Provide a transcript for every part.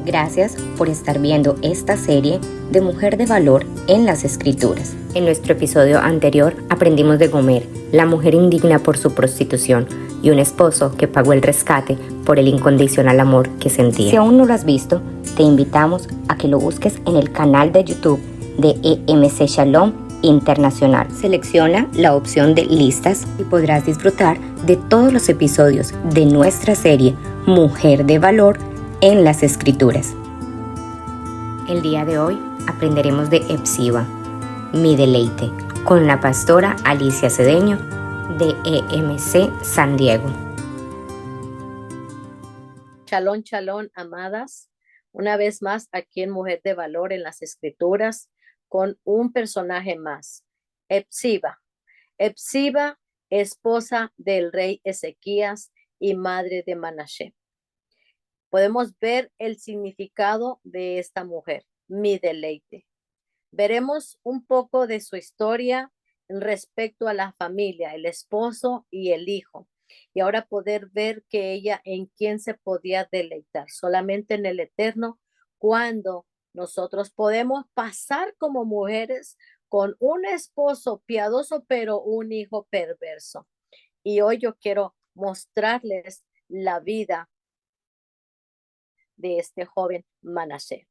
Gracias por estar viendo esta serie de Mujer de Valor en las Escrituras. En nuestro episodio anterior aprendimos de Gomer, la mujer indigna por su prostitución, y un esposo que pagó el rescate por el incondicional amor que sentía. Si aún no lo has visto, te invitamos a que lo busques en el canal de YouTube de EMC Shalom Internacional. Selecciona la opción de listas y podrás disfrutar de todos los episodios de nuestra serie Mujer de Valor en las Escrituras. El día de hoy aprenderemos de Epsiba, mi deleite, con la pastora Alicia Cedeño de EMC San Diego. Shalom, shalom, amadas. Una vez más aquí en Mujer de Valor en las Escrituras con un personaje más, Epsiba. Epsiba, esposa del rey Ezequías y madre de Manasés. Podemos ver el significado de esta mujer, mi deleite. Veremos un poco de su historia respecto a la familia, el esposo y el hijo. Y ahora poder ver que ella en quién se podía deleitar, solamente en el Eterno, cuando nosotros podemos pasar como mujeres con un esposo piadoso, pero un hijo perverso. Y hoy yo quiero mostrarles la vida de este joven Manasés.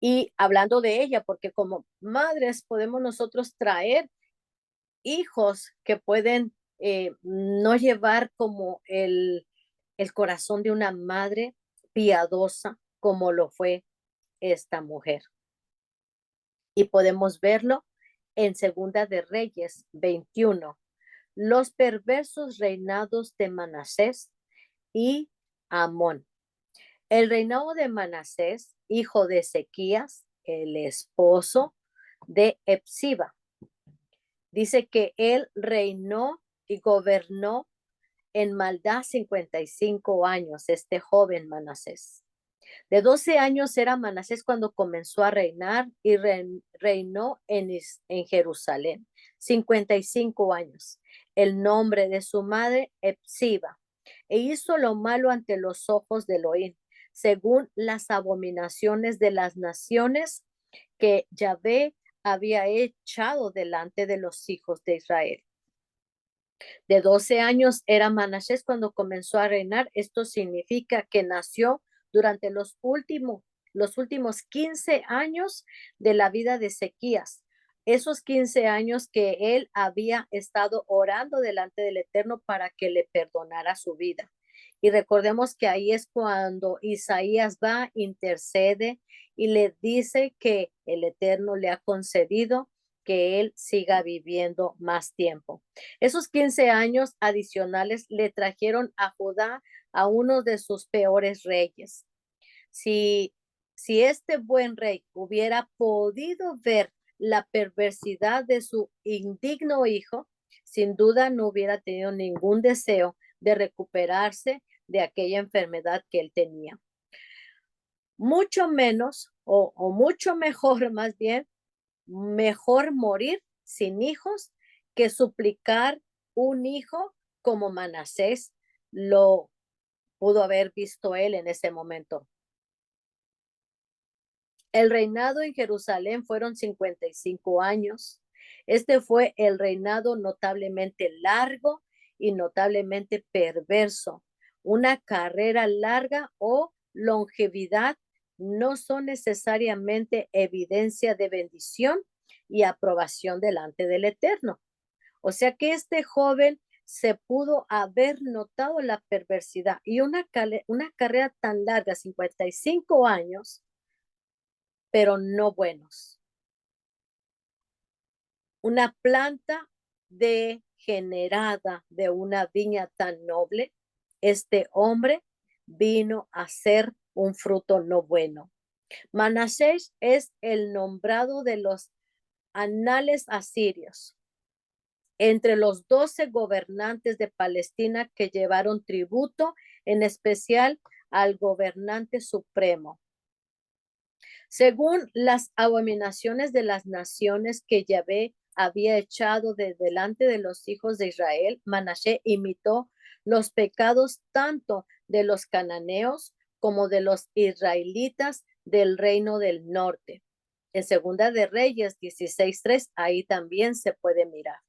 Y hablando de ella, porque como madres podemos nosotros traer hijos que pueden no llevar como el corazón de una madre piadosa como lo fue esta mujer. Y podemos verlo en Segunda de Reyes 21, los perversos reinados de Manasés y Amón. El reinado de Manasés, hijo de Ezequías, el esposo de Epsiba. Dice que él reinó y gobernó en maldad 55 años, este joven Manasés. De 12 años era Manasés cuando comenzó a reinar y reinó en Jerusalén, 55 años. El nombre de su madre, Epsiba, e hizo lo malo ante los ojos de Elohim, según las abominaciones de las naciones que Yahvé había echado delante de los hijos de Israel. De 12 años era Manasés cuando comenzó a reinar. Esto significa que nació durante los últimos 15 años de la vida de Ezequías. Esos 15 años que él había estado orando delante del Eterno para que le perdonara su vida. Y recordemos que ahí es cuando Isaías va, intercede y le dice que el Eterno le ha concedido que él siga viviendo más tiempo. Esos 15 años adicionales le trajeron a Judá a uno de sus peores reyes. Si este buen rey hubiera podido ver la perversidad de su indigno hijo, sin duda no hubiera tenido ningún deseo de recuperarse de aquella enfermedad que él tenía. Mucho menos, o mucho mejor más bien, mejor morir sin hijos que suplicar un hijo como Manasés lo pudo haber visto él en ese momento. El reinado en Jerusalén fueron 55 años. Este fue el reinado notablemente largo y notablemente perverso. Una carrera larga o longevidad no son necesariamente evidencia de bendición y aprobación delante del Eterno. O sea que este joven se pudo haber notado la perversidad y una carrera tan larga, 55 años, pero no buenos. Una planta degenerada de una viña tan noble, este hombre vino a ser un fruto no bueno. Manasés es el nombrado de los anales asirios, entre los 12 gobernantes de Palestina que llevaron tributo, en especial al gobernante supremo. Según las abominaciones de las naciones que Yahvé había echado de delante de los hijos de Israel, Manasés imitó los pecados tanto de los cananeos como de los israelitas del reino del norte. En Segunda de Reyes 16:3, ahí también se puede mirar.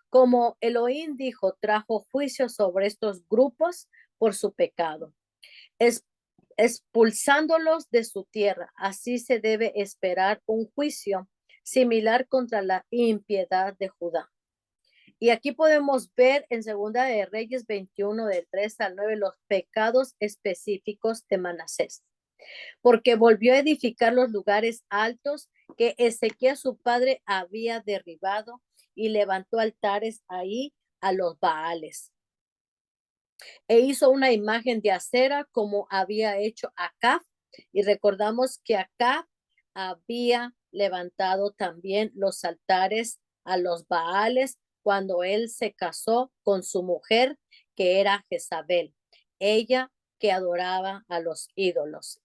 Como Elohim dijo, trajo juicio sobre estos grupos por su pecado, expulsándolos de su tierra. Así se debe esperar un juicio similar contra la impiedad de Judá. Y aquí podemos ver en Segunda de Reyes 21, del 3 al 9, los pecados específicos de Manasés, porque volvió a edificar los lugares altos que Ezequías su padre había derribado y levantó altares ahí a los Baales. E hizo una imagen de acera como había hecho Acab. Y recordamos que Acab había levantado también los altares a los Baales cuando él se casó con su mujer, que era Jezabel, ella que adoraba a los ídolos.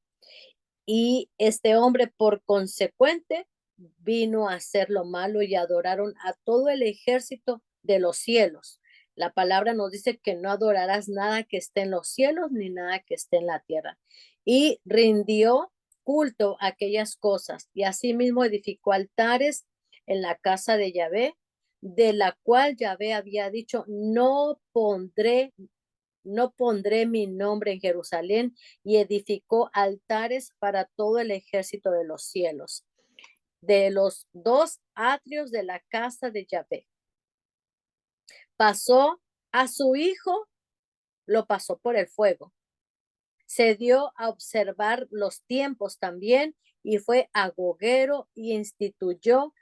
Y este hombre, por consecuente, vino a hacer lo malo y adoraron a todo el ejército de los cielos. La palabra nos dice que no adorarás nada que esté en los cielos ni nada que esté en la tierra. Y rindió culto a aquellas cosas y asimismo edificó altares en la casa de Yahvé, de la cual Yahvé había dicho, no pondré mi nombre en Jerusalén, y edificó altares para todo el ejército de los cielos, de los dos atrios de la casa de Yahvé. Pasó a su hijo, lo pasó por el fuego. Se dio a observar los tiempos también y fue agoguero y instituyó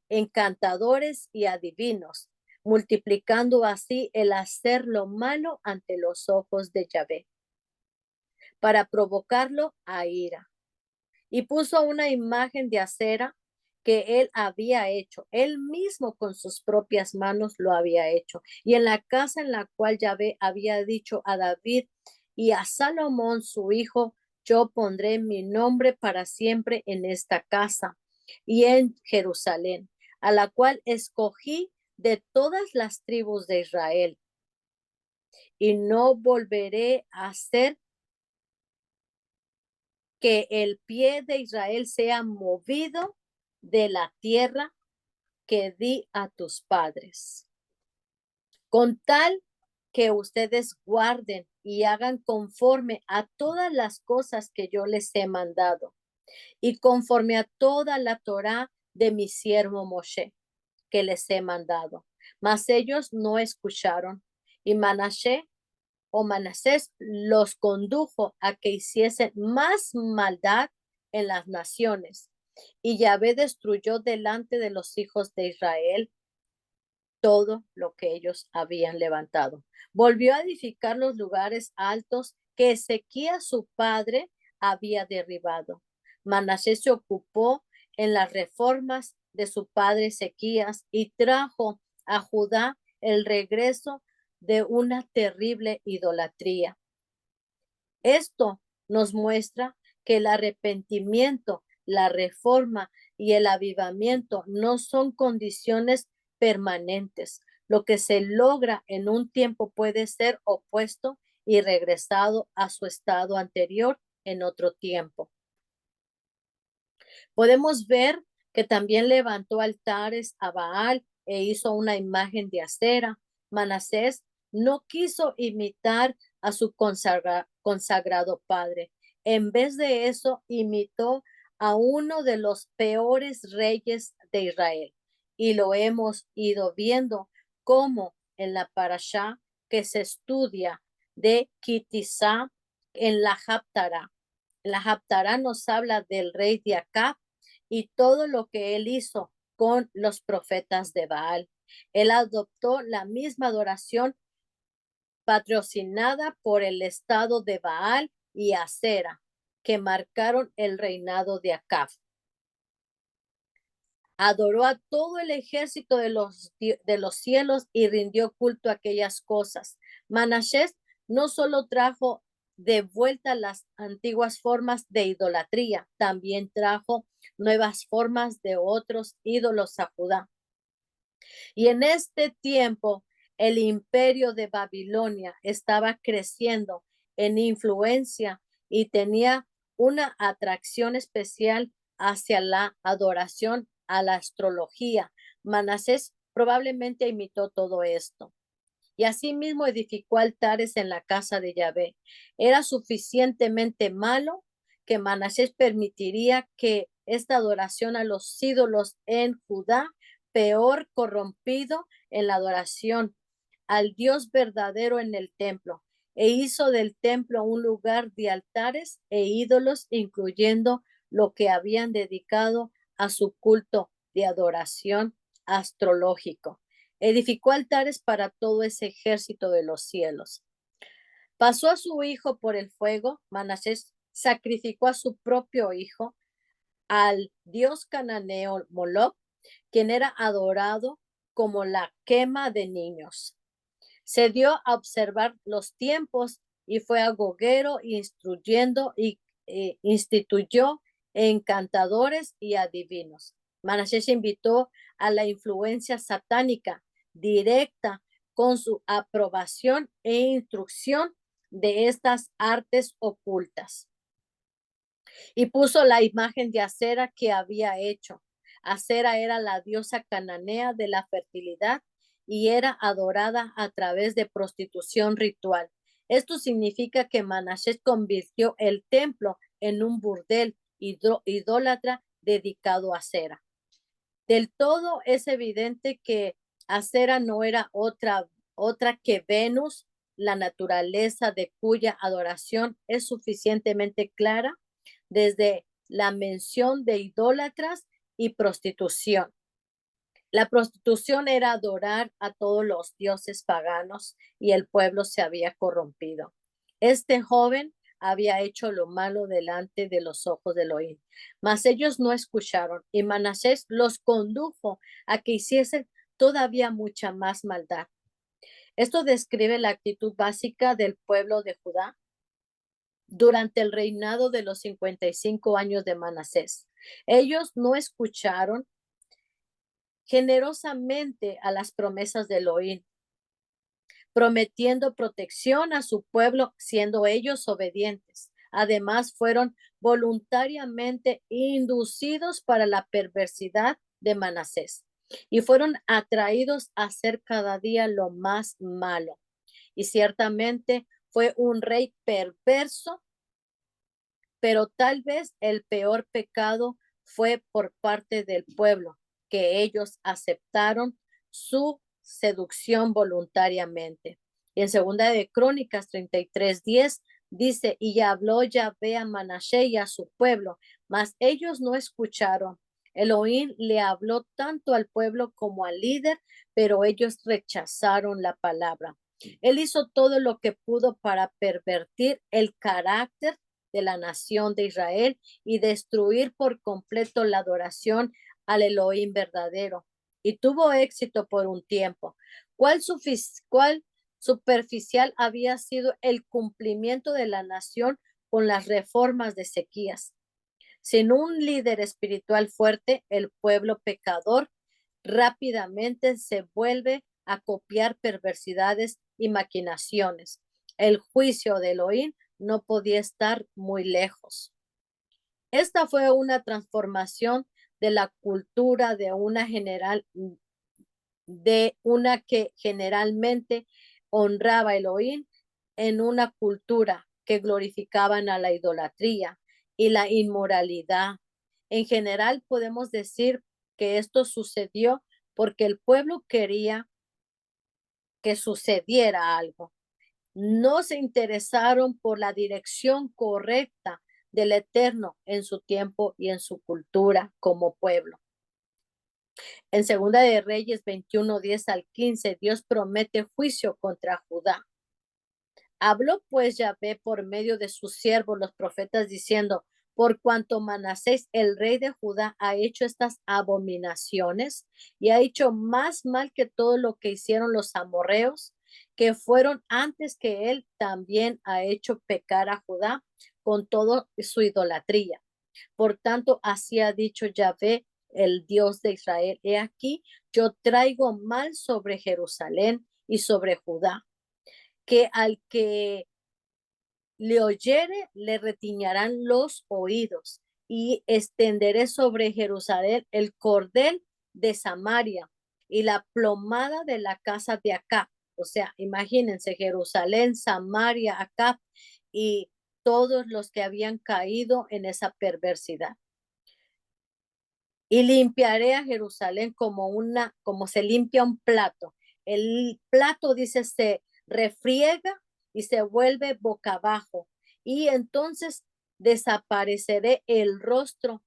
encantadores y adivinos, multiplicando así el hacer lo malo ante los ojos de Yahvé, para provocarlo a ira. Y puso una imagen de acera que él había hecho, él mismo con sus propias manos lo había hecho. Y en la casa en la cual Yahvé había dicho a David y a Salomón su hijo, yo pondré mi nombre para siempre en esta casa y en Jerusalén, a la cual escogí de todas las tribus de Israel. Y no volveré a hacer que el pie de Israel sea movido de la tierra que di a tus padres, con tal que ustedes guarden y hagan conforme a todas las cosas que yo les he mandado y conforme a toda la Torá de mi siervo Moshe que les he mandado. Mas ellos no escucharon, y Manasés los condujo a que hiciesen más maldad en las naciones. Y Yahvé destruyó delante de los hijos de Israel todo lo que ellos habían levantado. Volvió a edificar los lugares altos que Ezequías su padre había derribado. Manasés se ocupó en las reformas de su padre Ezequías y trajo a Judá el regreso de una terrible idolatría. Esto nos muestra que el arrepentimiento, la reforma y el avivamiento no son condiciones permanentes. Lo que se logra en un tiempo puede ser opuesto y regresado a su estado anterior en otro tiempo. Podemos ver que también levantó altares a Baal e hizo una imagen de acera. Manasés no quiso imitar a su consagrado padre. En vez de eso, imitó a uno de los peores reyes de Israel. Y lo hemos ido viendo como en la parashá que se estudia de Kitisá en la Haftará. La Haftará nos habla del rey de Acab y todo lo que él hizo con los profetas de Baal. Él adoptó la misma adoración patrocinada por el estado de Baal y Acera, que marcaron el reinado de Acab. Adoró a todo el ejército de los cielos y rindió culto a aquellas cosas. Manasés no solo trajo de vuelta las antiguas formas de idolatría, también trajo nuevas formas de otros ídolos a Judá. Y en este tiempo, el imperio de Babilonia estaba creciendo en influencia y tenía una atracción especial hacia la adoración a la astrología. Manasés probablemente imitó todo esto. Y asimismo edificó altares en la casa de Yahvé. Era suficientemente malo que Manasés permitiría que esta adoración a los ídolos en Judá, peor corrompido en la adoración al Dios verdadero en el templo, e hizo del templo un lugar de altares e ídolos, incluyendo lo que habían dedicado a su culto de adoración astrológico. Edificó altares para todo ese ejército de los cielos. Pasó a su hijo por el fuego. Manasés sacrificó a su propio hijo al dios cananeo Moloch, quien era adorado como la quema de niños. Se dio a observar los tiempos y fue agoguero instruyendo y instituyó encantadores y adivinos. Manasés invitó a la influencia satánica directa con su aprobación e instrucción de estas artes ocultas. Y puso la imagen de Acera que había hecho. Acera era la diosa cananea de la fertilidad y era adorada a través de prostitución ritual. Esto significa que Manasés convirtió el templo en un burdel idólatra dedicado a Acera. Del todo es evidente que Acera no era otra que Venus, la naturaleza de cuya adoración es suficientemente clara desde la mención de idólatras y prostitución. La prostitución era adorar a todos los dioses paganos y el pueblo se había corrompido. Este joven había hecho lo malo delante de los ojos de Elohim, mas ellos no escucharon y Manasés los condujo a que hiciesen todavía mucha más maldad. Esto describe la actitud básica del pueblo de Judá durante el reinado de los 55 años de Manasés. Ellos no escucharon generosamente a las promesas de Elohim, prometiendo protección a su pueblo, siendo ellos obedientes. Además, fueron voluntariamente inducidos para la perversidad de Manasés y fueron atraídos a hacer cada día lo más malo. Y ciertamente fue un rey perverso, pero tal vez el peor pecado fue por parte del pueblo, que ellos aceptaron su seducción voluntariamente. Y en segunda de Crónicas 33:10 dice, y habló Yahvé a Manasés y a su pueblo, mas ellos no escucharon. Elohim le habló tanto al pueblo como al líder, pero ellos rechazaron la palabra. Él hizo todo lo que pudo para pervertir el carácter de la nación de Israel y destruir por completo la adoración al Elohim verdadero. Y tuvo éxito por un tiempo. ¿Cuál superficial había sido el cumplimiento de la nación con las reformas de Ezequías? Sin un líder espiritual fuerte, el pueblo pecador rápidamente se vuelve a copiar perversidades y maquinaciones. El juicio de Elohim no podía estar muy lejos. Esta fue una transformación de la cultura de una que generalmente honraba a Elohim en una cultura que glorificaban a la idolatría y la inmoralidad. En general podemos decir que esto sucedió porque el pueblo quería que sucediera algo. No se interesaron por la dirección correcta del Eterno en su tiempo y en su cultura como pueblo. En Segunda de Reyes 21:10-15, Dios promete juicio contra Judá. Habló pues Yahvé por medio de sus siervos los profetas diciendo, por cuanto Manasés, el rey de Judá, ha hecho estas abominaciones y ha hecho más mal que todo lo que hicieron los amorreos, que fueron antes que él, también ha hecho pecar a Judá con toda su idolatría. Por tanto, así ha dicho Yahvé, el Dios de Israel, he aquí, yo traigo mal sobre Jerusalén y sobre Judá, que al que le oyere, le retiñarán los oídos, y extenderé sobre Jerusalén el cordel de Samaria y la plomada de la casa de Acab. O sea, imagínense Jerusalén, Samaria, Acab y todos los que habían caído en esa perversidad. Y limpiaré a Jerusalén como se limpia un plato. El plato, dice, se refriega y se vuelve boca abajo. Y entonces desapareceré el rostro,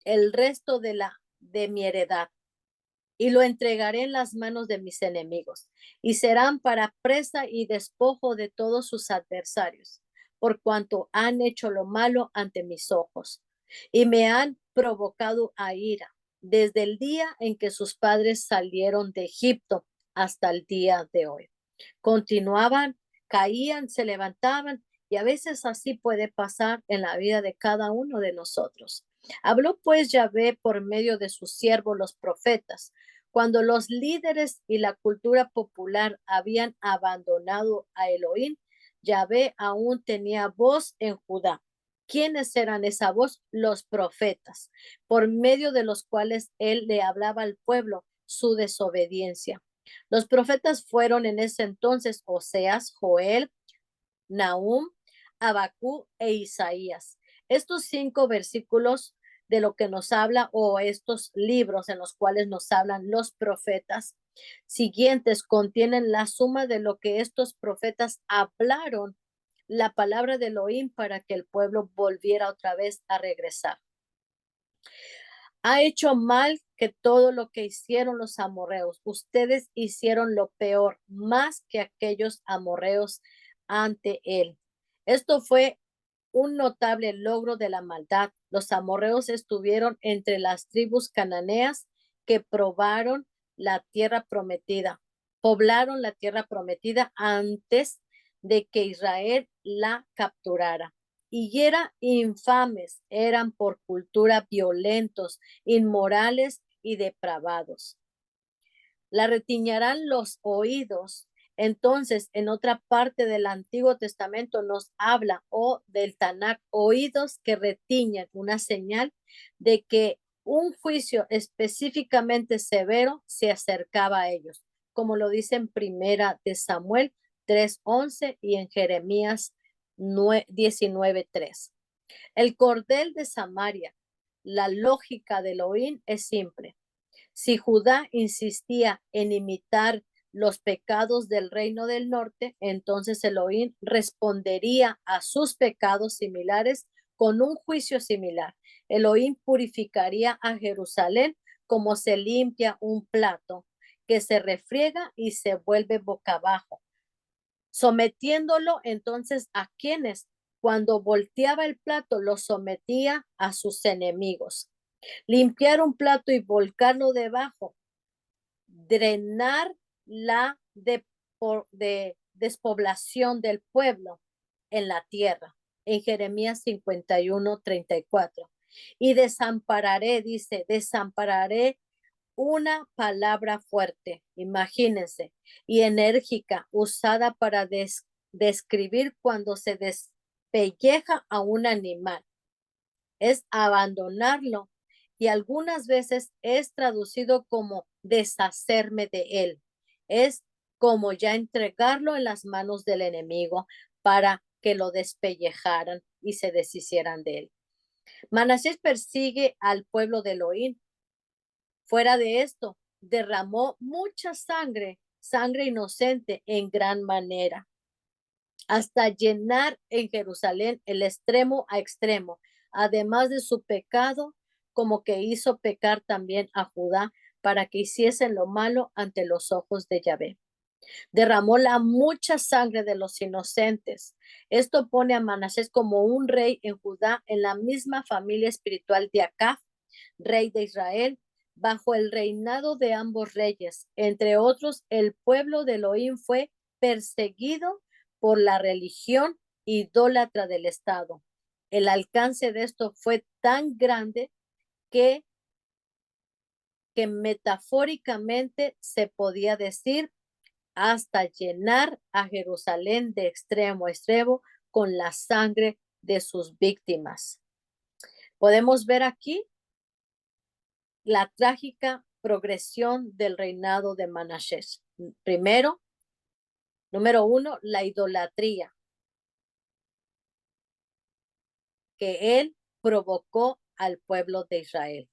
el resto de mi heredad, y lo entregaré en las manos de mis enemigos, y serán para presa y despojo de todos sus adversarios, por cuanto han hecho lo malo ante mis ojos, y me han provocado a ira, desde el día en que sus padres salieron de Egipto hasta el día de hoy. Continuaban, caían, se levantaban, y a veces así puede pasar en la vida de cada uno de nosotros. Habló pues Yahvé por medio de sus siervos los profetas, cuando los líderes y la cultura popular habían abandonado a Elohim. Yahvé aún tenía voz en Judá. ¿Quiénes eran esa voz? Los profetas, por medio de los cuales él le hablaba al pueblo su desobediencia. Los profetas fueron en ese entonces Oseas, Joel, Nahum, Abacú e Isaías. Estos 5 versículos de lo que nos habla, o estos libros en los cuales nos hablan los profetas siguientes, contienen la suma de lo que estos profetas hablaron, la palabra de Elohim, para que el pueblo volviera otra vez a regresar. Ha hecho mal que todo lo que hicieron los amorreos. Ustedes hicieron lo peor, más que aquellos amorreos ante él. Esto fue un notable logro de la maldad. Los amorreos estuvieron entre las tribus cananeas que poblaron la tierra prometida antes de que Israel la capturara. Y eran infames, eran por cultura violentos, inmorales y depravados. La retiñarán los oídos. Entonces, en otra parte del Antiguo Testamento nos habla, o del Tanakh, oídos que retiñan, una señal de que un juicio específicamente severo se acercaba a ellos, como lo dice en Primera de Samuel 3:11 y en Jeremías 19:3. El cordel de Samaria, la lógica de Elohim es simple. Si Judá insistía en imitar los pecados del reino del norte, entonces Elohim respondería a sus pecados similares con un juicio similar. Elohim purificaría a Jerusalén como se limpia un plato que se refriega y se vuelve boca abajo, sometiéndolo entonces a quienes, cuando volteaba el plato, lo sometía a sus enemigos. Limpiar un plato y volcarlo debajo, drenar la despoblación del pueblo en la tierra, en Jeremías 51:34. Y desampararé, dice, desampararé una palabra fuerte, imagínense, y enérgica, usada para describir cuando se despelleja a un animal. Es abandonarlo, y algunas veces es traducido como deshacerme de él. Es como ya entregarlo en las manos del enemigo para que lo despellejaran y se deshicieran de él. Manasés persigue al pueblo de Elohim. Fuera de esto, derramó mucha sangre, sangre inocente en gran manera, hasta llenar en Jerusalén el extremo a extremo, además de su pecado, como que hizo pecar también a Judá para que hiciesen lo malo ante los ojos de Yahvé. Derramó la mucha sangre de los inocentes. Esto pone a Manasés como un rey en Judá, en la misma familia espiritual de Acab, rey de Israel, bajo el reinado de ambos reyes. Entre otros, el pueblo de Elohim fue perseguido por la religión idólatra del Estado. El alcance de esto fue tan grande que metafóricamente se podía decir hasta llenar a Jerusalén de extremo a extremo con la sangre de sus víctimas. Podemos ver aquí la trágica progresión del reinado de Manasés. Primero, número uno, la idolatría que él provocó al pueblo de Israel.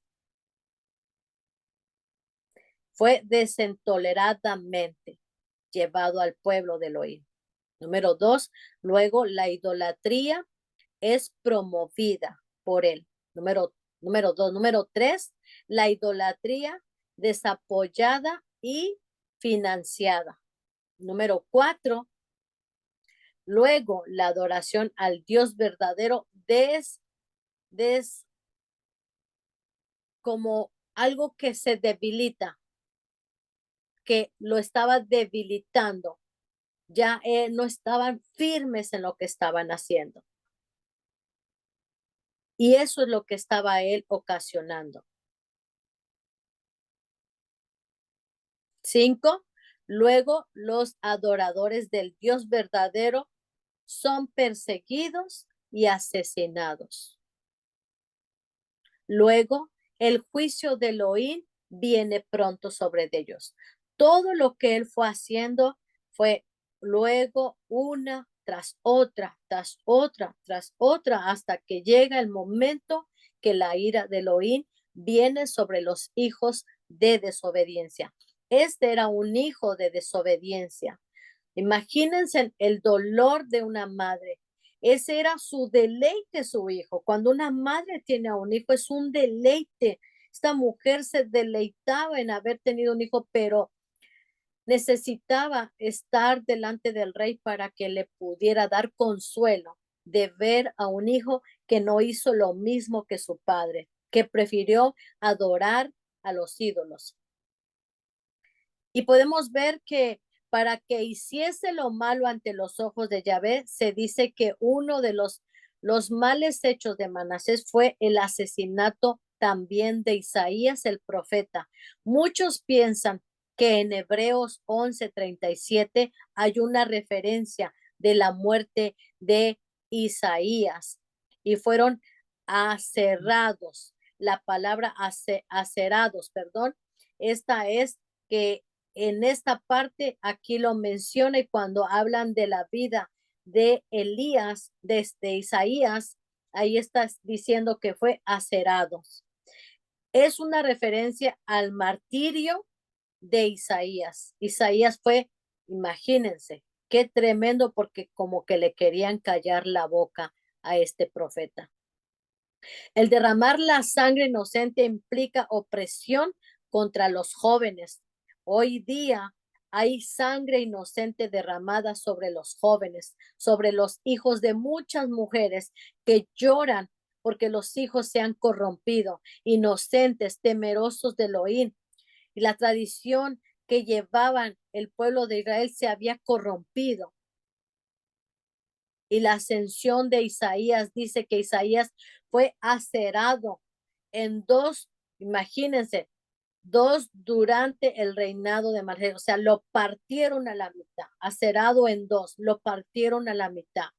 Fue desentoleradamente llevado al pueblo de Elohim. Número dos, luego la idolatría es promovida por él. Número dos. Número tres, la idolatría desapoyada y financiada. Número cuatro, luego la adoración al Dios verdadero como algo que se debilita, que lo estaba debilitando. Ya no estaban firmes en lo que estaban haciendo. Y eso es lo que estaba él ocasionando. 5. Luego los adoradores del Dios verdadero son perseguidos y asesinados. Luego el juicio de Elohim viene pronto sobre ellos. Todo lo que él fue haciendo fue luego una tras otra, tras otra, tras otra, hasta que llega el momento que la ira de Elohim viene sobre los hijos de desobediencia. Este era un hijo de desobediencia. Imagínense el dolor de una madre. Ese era su deleite, su hijo. Cuando una madre tiene a un hijo, es un deleite. Esta mujer se deleitaba en haber tenido un hijo, pero necesitaba estar delante del rey para que le pudiera dar consuelo de ver a un hijo que no hizo lo mismo que su padre, que prefirió adorar a los ídolos. Y podemos ver que para que hiciese lo malo ante los ojos de Yahvé, se dice que uno de los males hechos de Manasés fue el asesinato también de Isaías el profeta. Muchos piensan que en Hebreos 11:37 hay una referencia de la muerte de Isaías y fueron aserrados. La palabra acerados, perdón, esta es que en esta parte aquí lo menciona y cuando hablan de la vida de Elías, desde Isaías, ahí está diciendo que fue acerados. Es una referencia al martirio de Isaías. Isaías fue, imagínense, qué tremendo porque como que le querían callar la boca a este profeta. El derramar la sangre inocente implica opresión contra los jóvenes. Hoy día hay sangre inocente derramada sobre los jóvenes, sobre los hijos de muchas mujeres que lloran porque los hijos se han corrompido, inocentes, temerosos de Elohim. Y la tradición que llevaban el pueblo de Israel se había corrompido. Y la ascensión de Isaías dice que Isaías fue aserado en dos, imagínense, dos durante el reinado de Manasés, o sea, lo partieron a la mitad, aserado en dos, lo partieron a la mitad.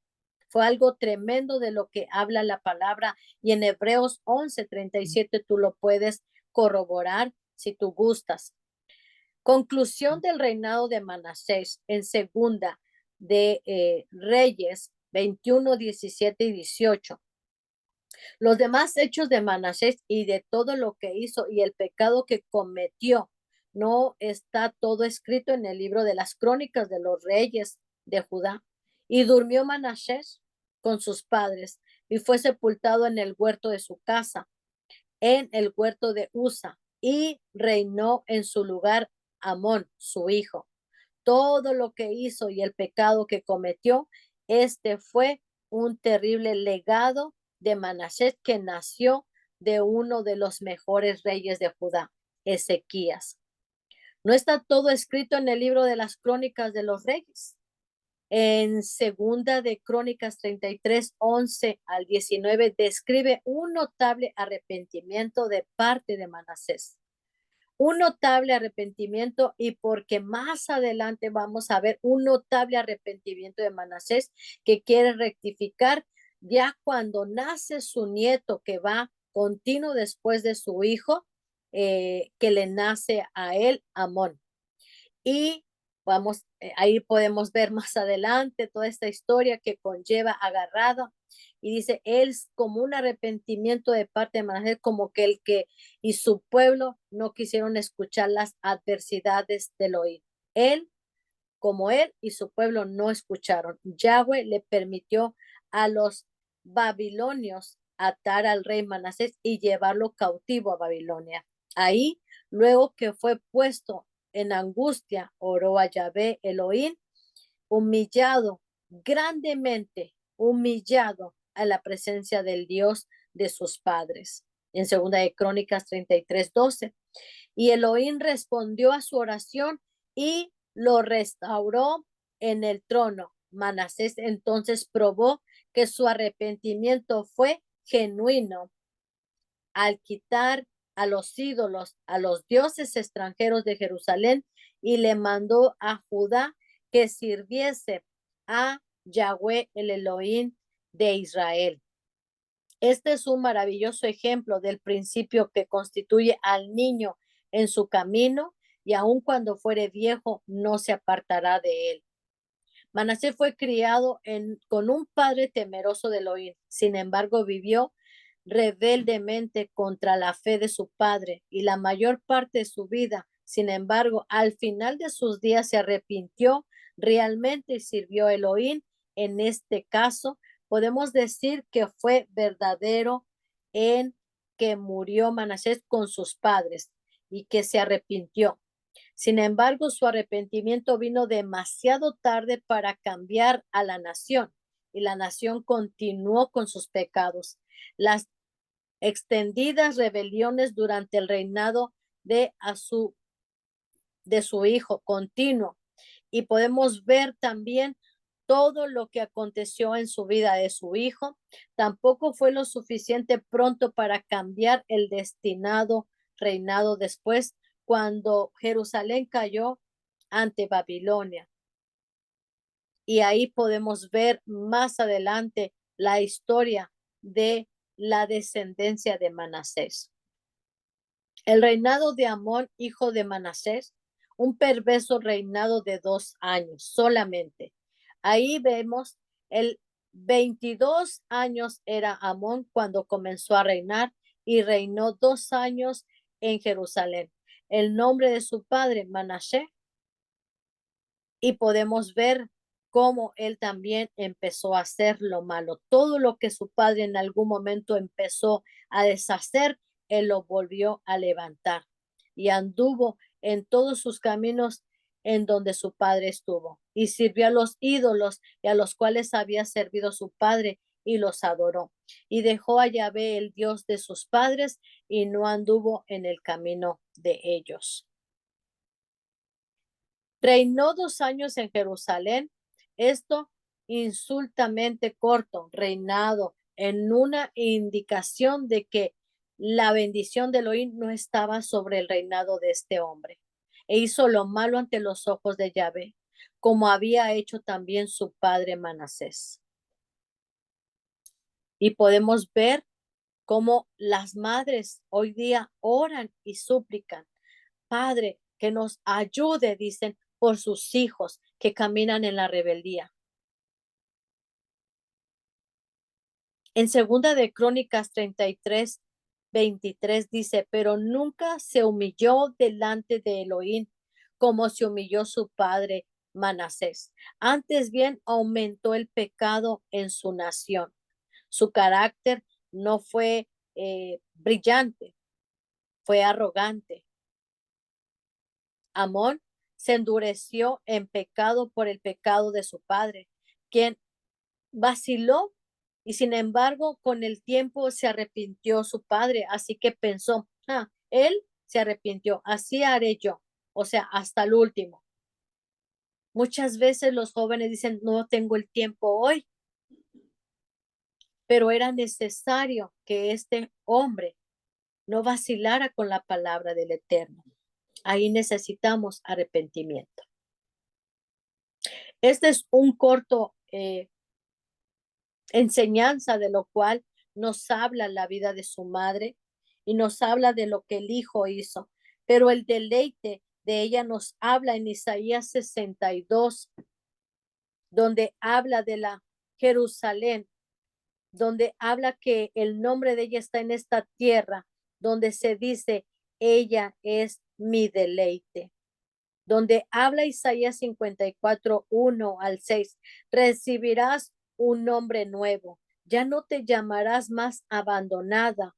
Fue algo tremendo de lo que habla la palabra y en Hebreos 11:37 tú lo puedes corroborar si tú gustas. Conclusión del reinado de Manasés en segunda de Reyes 21, 17 y 18. Los demás hechos de Manasés y de todo lo que hizo y el pecado que cometió, no está todo escrito en el libro de las crónicas de los reyes de Judá. Y durmió Manasés con sus padres y fue sepultado en el huerto de su casa, en el huerto de Usa, y reinó en su lugar Amón, su hijo. Todo lo que hizo y el pecado que cometió, este fue un terrible legado de Manasés que nació de uno de los mejores reyes de Judá, Ezequías. No está todo escrito en el libro de las crónicas de los reyes. En segunda de Crónicas 33, 11 al 19, describe un notable arrepentimiento de parte de Manasés. un notable arrepentimiento y porque más adelante vamos a ver un notable arrepentimiento de Manasés que quiere rectificar ya cuando nace su nieto que va continuo después de su hijo que le nace a él, Amón. Y vamos, ahí podemos ver más adelante toda esta historia que conlleva agarrado. Y dice, él es como un arrepentimiento de parte de Manasés, como que el que y su pueblo no quisieron escuchar las adversidades del oír. Él, como él y su pueblo no escucharon. Yahweh le permitió a los babilonios atar al rey Manasés y llevarlo cautivo a Babilonia. Ahí, luego que fue puesto en angustia, oró a Yahvé Elohim, humillado, grandemente humillado a la presencia del Dios de sus padres. En segunda de Crónicas 33:12. Y Elohim respondió a su oración y lo restauró en el trono. Manasés entonces probó que su arrepentimiento fue genuino al quitar a los ídolos, a los dioses extranjeros de Jerusalén y le mandó a Judá que sirviese a Yahweh el Elohim de Israel. Este es un maravilloso ejemplo del principio que constituye al niño en su camino y aun cuando fuere viejo no se apartará de él. Manasés fue criado con un padre temeroso de Elohim. Sin embargo, vivió rebeldemente contra la fe de su padre y la mayor parte de su vida. Sin embargo, al final de sus días se arrepintió realmente y sirvió a Elohim. En este caso, podemos decir que fue verdadero en que murió Manasés con sus padres y que se arrepintió. Sin embargo, su arrepentimiento vino demasiado tarde para cambiar a la nación y la nación continuó con sus pecados. Las extendidas rebeliones durante el reinado de, de su hijo continuo y podemos ver también todo lo que aconteció en su vida de su hijo. Tampoco fue lo suficiente pronto para cambiar el destinado reinado después cuando Jerusalén cayó ante Babilonia. Y ahí podemos ver más adelante la historia de la descendencia de Manasés. El reinado de Amón, hijo de Manasés, un perverso reinado de 2 años solamente. Ahí vemos el 22 años era Amón cuando comenzó a reinar y reinó 2 años en Jerusalén. El nombre de su padre, Manasés, y podemos ver cómo él también empezó a hacer lo malo. Todo lo que su padre en algún momento empezó a deshacer, él lo volvió a levantar y anduvo en todos sus caminos en donde su padre estuvo y sirvió a los ídolos y a los cuales había servido su padre y los adoró y dejó a Yahvé el Dios de sus padres y no anduvo en el camino de ellos. Reinó 2 años en Jerusalén, esto insultamente corto, reinado en una indicación de que la bendición de Elohim no estaba sobre el reinado de este hombre. E hizo lo malo ante los ojos de Yahvé, como había hecho también su padre Manasés. Y podemos ver cómo las madres hoy día oran y suplican, Padre, que nos ayude, dicen, por sus hijos que caminan en la rebeldía. En segunda de Crónicas 33:23 dice, pero nunca se humilló delante de Elohim como se humilló su padre Manasés. Antes bien aumentó el pecado en su nación. Su carácter no fue brillante, fue arrogante. Amón se endureció en pecado por el pecado de su padre, quien vaciló y sin embargo con el tiempo se arrepintió su padre, así que pensó, él se arrepintió, así haré yo, o sea, hasta el último. Muchas veces los jóvenes dicen, no tengo el tiempo hoy, pero era necesario que este hombre no vacilara con la palabra del Eterno. ahí necesitamos arrepentimiento. Este es un corto enseñanza de lo cual nos habla la vida de su madre y nos habla de lo que el hijo hizo, pero el deleite de ella nos habla en Isaías 62, donde habla de la Jerusalén, donde habla que el nombre de ella está en esta tierra, donde se dice, ella es mi deleite. Donde habla Isaías 54, 1 al 6, recibirás un nombre nuevo, ya no te llamarás más abandonada,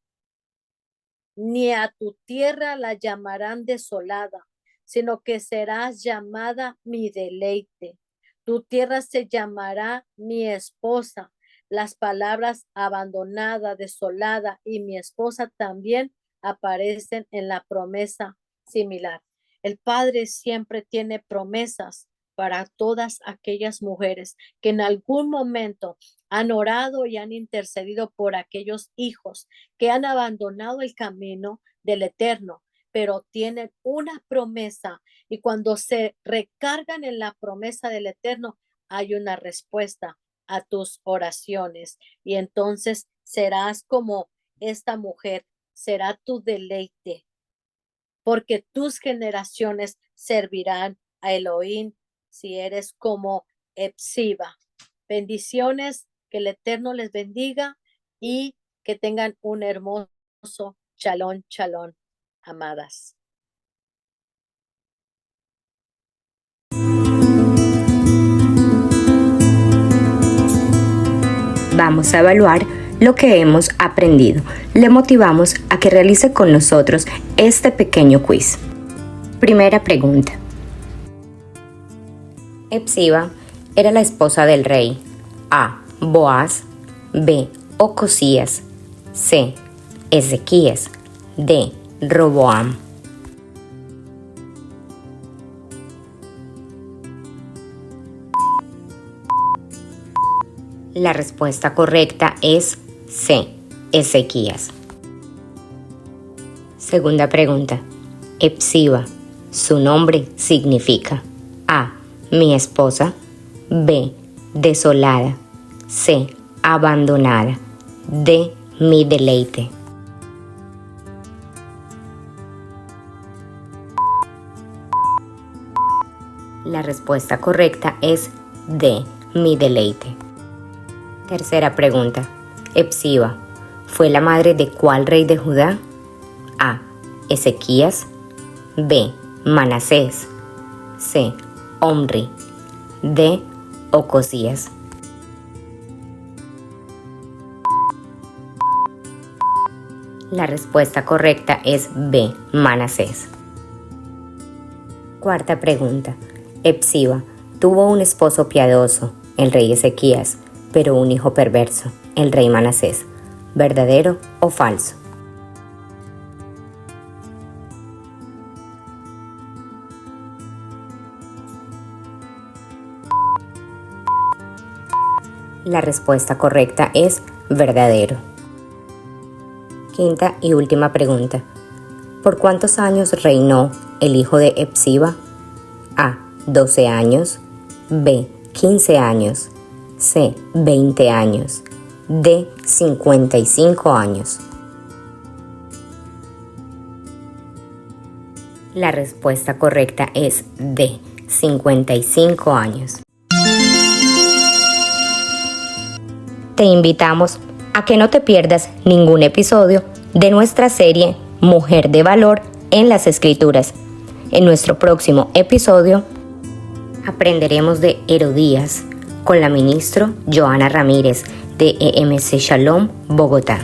ni a tu tierra la llamarán desolada, sino que serás llamada mi deleite. Tu tierra se llamará mi esposa. Las palabras abandonada, desolada y mi esposa también aparecen en la promesa similar. El Padre siempre tiene promesas para todas aquellas mujeres que en algún momento han orado y han intercedido por aquellos hijos que han abandonado el camino del Eterno, pero tienen una promesa y cuando se recargan en la promesa del Eterno, hay una respuesta a tus oraciones y entonces serás como esta mujer, será tu deleite, porque tus generaciones servirán a Elohim si eres como Epsiba. Bendiciones, que el Eterno les bendiga y que tengan un hermoso shalom, shalom, amadas. Vamos a evaluar lo que hemos aprendido. Le motivamos a que realice con nosotros este pequeño quiz. Primera pregunta. Epsiba era la esposa del rey A. Boaz, B. Ocosías, C. Ezequías, D. Roboam. La respuesta correcta es C. Ezequías. Segunda pregunta. Epsiba, su nombre significa A. Mi esposa, B. Desolada, C. Abandonada, D. Mi deleite. La respuesta correcta es D. Mi deleite. Tercera pregunta. Epsiba, ¿fue la madre de cuál rey de Judá? A. Ezequías, B. Manasés, C. Omri, D. Ocosías. La respuesta correcta es B. Manasés. Cuarta pregunta. Epsiba tuvo un esposo piadoso, el rey Ezequías, pero un hijo perverso, el rey Manasés. ¿Verdadero o falso? La respuesta correcta es verdadero. Quinta y última pregunta. ¿Por cuántos años reinó el hijo de Epsiba? A. 12 años, B. 15 años, C. 20 años, D. 55 años. La respuesta correcta es D. 55 años. Te invitamos a que no te pierdas ningún episodio de nuestra serie Mujer de Valor en las Escrituras. En nuestro próximo episodio aprenderemos de Herodías con la ministro Joana Ramírez de EMC Shalom, Bogotá.